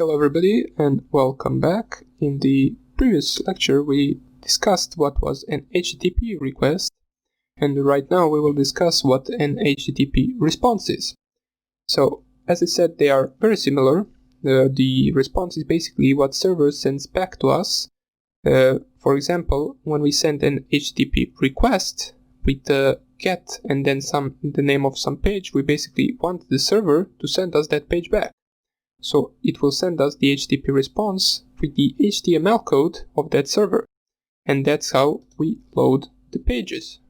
Hello everybody and welcome back. In the previous lecture we discussed what was an HTTP request, and right now we will discuss what an HTTP response is. So as I said, they are very similar. The response is basically what server sends back to us. For example, when we send an HTTP request with the get and then the name of some page, we basically want the server to send us that page back. So it will send us the HTTP response with the HTML code of that server. And that's how we load the pages.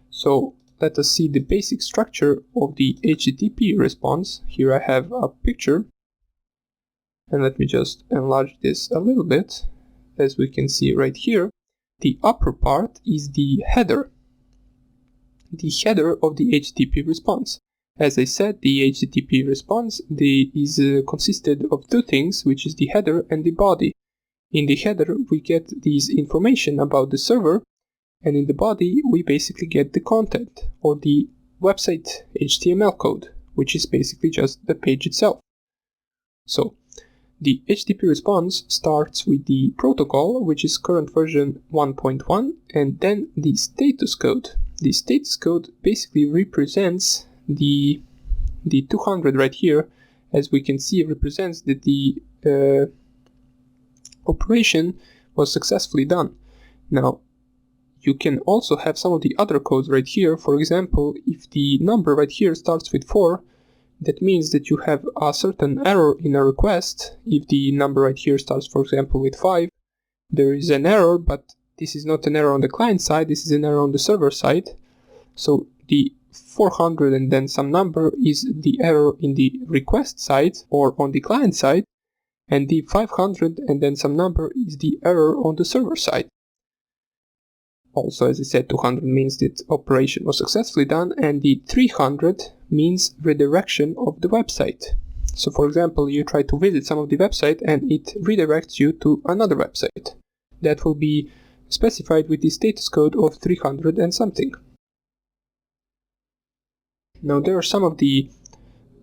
So let us see the basic structure of the HTTP response. Here I have a picture. And let me just enlarge this a little bit. As we can see right here, the upper part is the header. The header of the HTTP response. As I said, the HTTP response is consisted of two things, which is the header and the body. In the header, we get this information about the server, and in the body, we basically get the content, or the website HTML code, which is basically just the page itself. So, the HTTP response starts with the protocol, which is current version 1.1, and then the status code. The status code basically represents the 200 right here, as we can see, represents that the operation was successfully done. Now, you can also have some of the other codes right here. For example, if the number right here starts with 4, that means that you have a certain error in a request. If the number right here starts, for example, with 5, there is an error, but this is not an error on the client side, this is an error on the server side. So the 400 and then some number is the error in the request side or on the client side, and the 500 and then some number is the error on the server side. Also, as I said, 200 means that operation was successfully done, and the 300 means redirection of the website. So for example, you try to visit some of the website and it redirects you to another website. That will be specified with the status code of 300 and something. Now there are some of the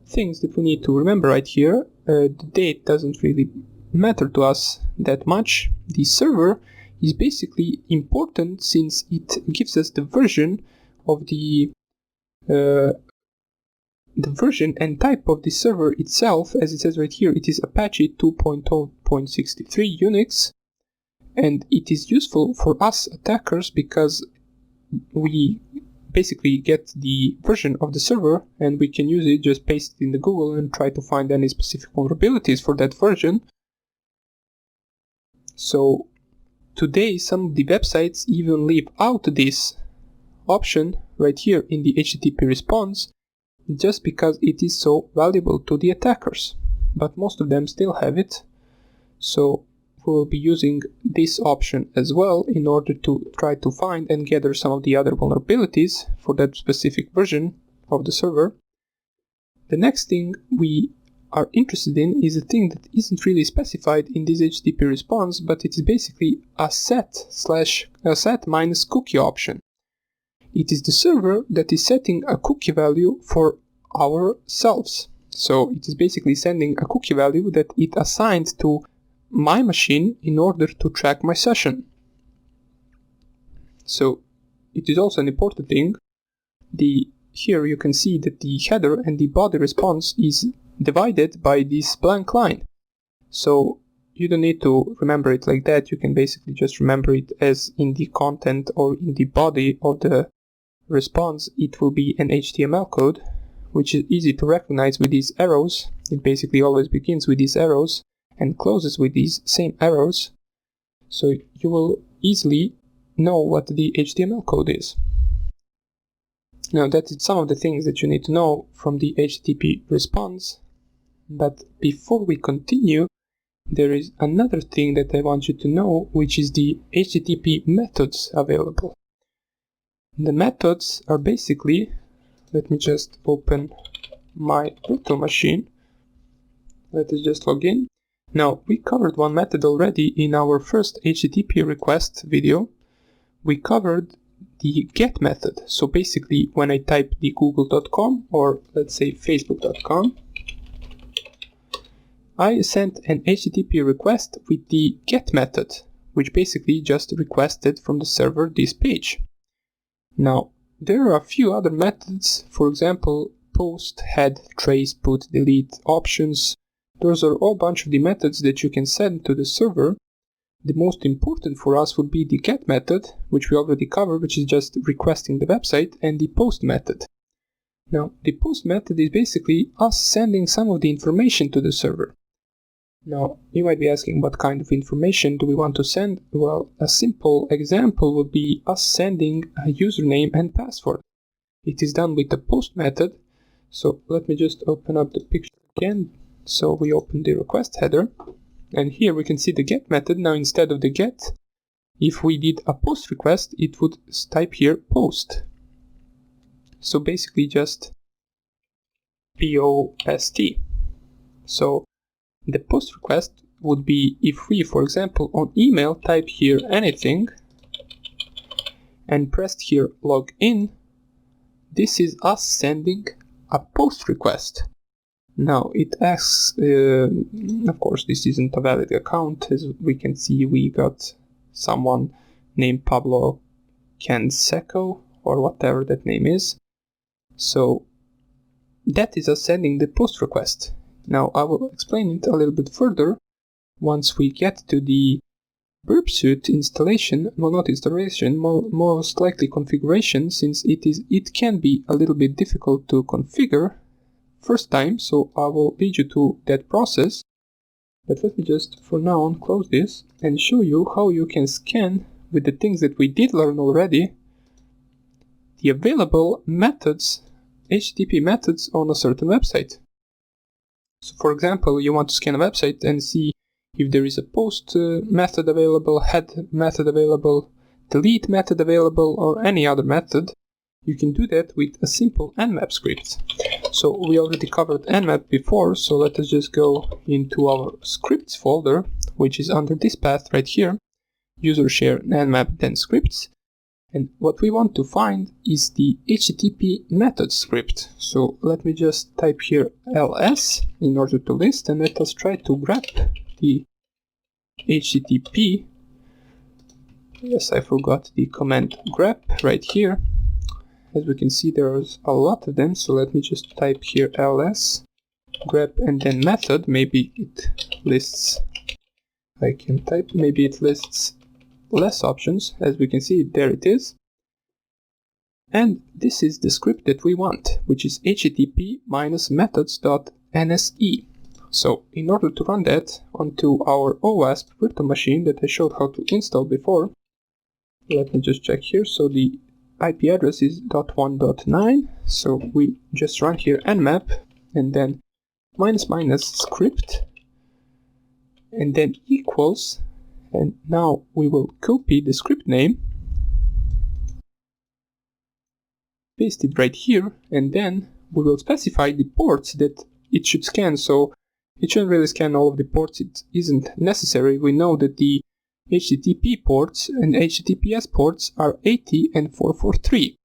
things that we need to remember right here. The date doesn't really matter to us that much. The server is basically important since it gives us the version of the version and type of the server itself. As it says right here, it is Apache 2.0.63 Unix, and it is useful for us attackers because we basically get the version of the server and we can use it, just paste it in the Google and try to find any specific vulnerabilities for that version. So today some of the websites even leave out this option right here in the HTTP response just because it is so valuable to the attackers, but most of them still have it. So we will be using this option as well in order to try to find and gather some of the other vulnerabilities for that specific version of the server. The next thing we are interested in is a thing that isn't really specified in this HTTP response, but it is basically a set minus cookie option. It is the server that is setting a cookie value for ourselves. So it is basically sending a cookie value that it assigned to my machine in order to track my session. So it is also an important thing. Here you can see that the header and the body response is divided by this blank line. So you don't need to remember it like that. You can basically just remember it as in the content or in the body of the response. It will be an HTML code, which is easy to recognize with these arrows. It basically always begins with these arrows and closes with these same arrows, so you will easily know what the HTML code is. Now that is some of the things that you need to know from the HTTP response, but before we continue, there is another thing that I want you to know, which is the HTTP methods available. The methods are basically, let me just open my virtual machine, let us just log in. Now, we covered one method already in our first HTTP request video. We covered the get method. So basically, when I type the google.com or let's say facebook.com, I sent an HTTP request with the GET method, which basically just requested from the server this page. Now, there are a few other methods, for example, post, head, trace, put, delete, options. Those are all bunch of the methods that you can send to the server. The most important for us would be the GET method, which we already covered, which is just requesting the website, and the POST method. Now, the POST method is basically us sending some of the information to the server. Now, you might be asking what kind of information do we want to send? Well, a simple example would be us sending a username and password. It is done with the POST method. So let me just open up the picture again. So we open the request header. And here we can see the GET method. Now instead of the GET, if we did a POST request, it would type here POST. So basically just POST. So the POST request would be if we, for example, on email type here anything and pressed here log in, this is us sending a POST request. Now it asks, of course this isn't a valid account. As we can see, we got someone named Pablo Canseco or whatever that name is. So that is us sending the POST request. Now I will explain it a little bit further once we get to the Burp Suite installation, well not installation, most likely configuration, since it can be a little bit difficult to configure first time, so I will lead you to that process. But let me just for now on close this and show you how you can scan with the things that we did learn already, the available methods, HTTP methods on a certain website. So for example, you want to scan a website and see if there is a post method available, head method available, delete method available, or any other method. You can do that with a simple nmap script. So we already covered nmap before, so let us just go into our scripts folder, which is under this path right here, user share nmap then scripts. And what we want to find is the HTTP method script. So let me just type here ls in order to list, and let us try to grab the HTTP. Yes, I forgot the command grep right here. As we can see, there's a lot of them, so let me just type here ls grep and then method. Maybe it lists, I can type, maybe it lists less options. As we can see, there it is. And this is the script that we want, which is http-methods.nse. So in order to run that onto our OWASP virtual machine that I showed how to install before, let me just check here. So the IP address is .1.9. So we just run here nmap and then --script and then equals. And now we will copy the script name, paste it right here, and then we will specify the ports that it should scan. So it shouldn't really scan all of the ports, it isn't necessary. We know that the HTTP ports and HTTPS ports are 80 and 443.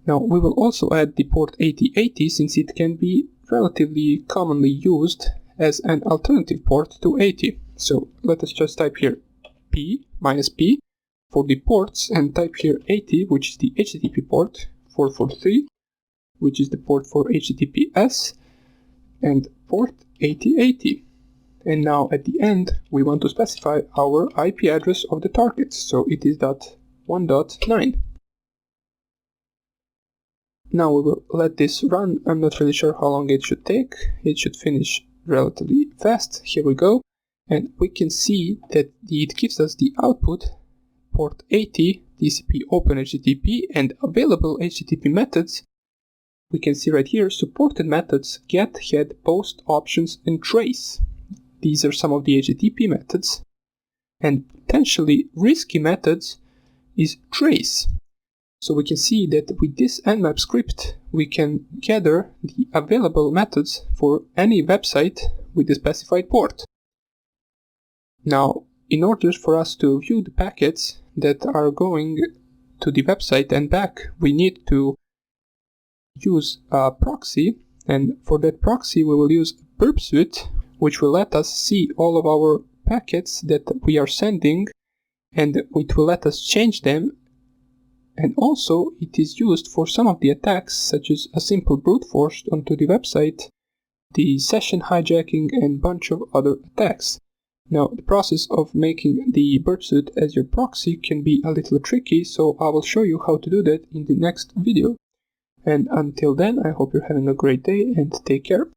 Now we will also add the port 8080 since it can be relatively commonly used as an alternative port to 80. So let us just type here P for the ports and type here 80, which is the HTTP port, 443, which is the port for HTTPS, and port 8080. And now at the end, we want to specify our IP address of the target, so it is .1.9. Now we will let this run. I'm not really sure how long it should take. It should finish relatively fast. Here we go. And we can see that it gives us the output port 80, TCP open HTTP, and available HTTP methods. We can see right here supported methods get, head, post, options, and trace. These are some of the HTTP methods. And potentially risky methods is trace. So we can see that with this nmap script, we can gather the available methods for any website with the specified port. Now, in order for us to view the packets that are going to the website and back, we need to use a proxy, and for that proxy we will use Burp Suite, which will let us see all of our packets that we are sending, and it will let us change them. And also it is used for some of the attacks, such as a simple brute force onto the website, the session hijacking, and a bunch of other attacks. Now, the process of making the bird suit as your proxy can be a little tricky, so I will show you how to do that in the next video. And until then, I hope you're having a great day and take care.